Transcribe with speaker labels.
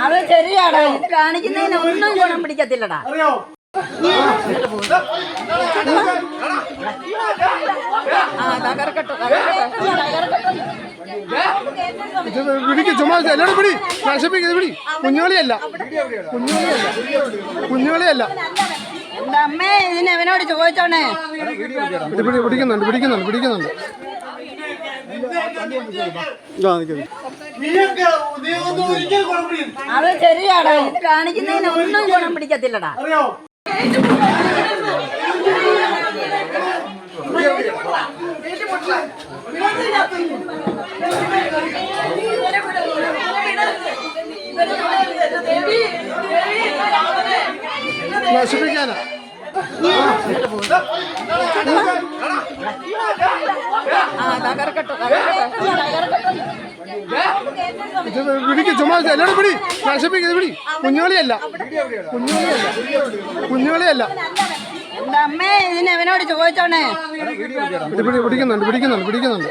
Speaker 1: അത് ശരിയാടാ, ഇത് കാണിക്കുന്നതിന് ഒന്നും ഗുണം പിടിക്കത്തില്ലടാ.
Speaker 2: ചുമ്മാ എല്ലാവരും പിടി, നശിപ്പിക്കുന്നത് പിടി. കുഞ്ഞോളിയല്ല, കുഞ്ഞോളിയല്ല.
Speaker 1: അമ്മേ ഇതിന് അവനോട് ചോദിച്ചോണേ.
Speaker 2: പിടിക്കുന്നുണ്ട്.
Speaker 1: അത് ശരിയാടാ, ഇത് കാണിക്കുന്നതിന് ഒന്നും ഗുണം പിടിക്കത്തില്ലടാ.
Speaker 2: നശിപ്പിക്കാനാ ചുമ്മാ എല്ലാവരും പിടി, നശിപ്പിക്കുന്നത് പിടി. കുഞ്ഞോളിയല്ല.
Speaker 1: അമ്മേ ഇതിന് അവനോട് ചോദിച്ചോണേ.
Speaker 2: പിടിക്കുന്നുണ്ട്.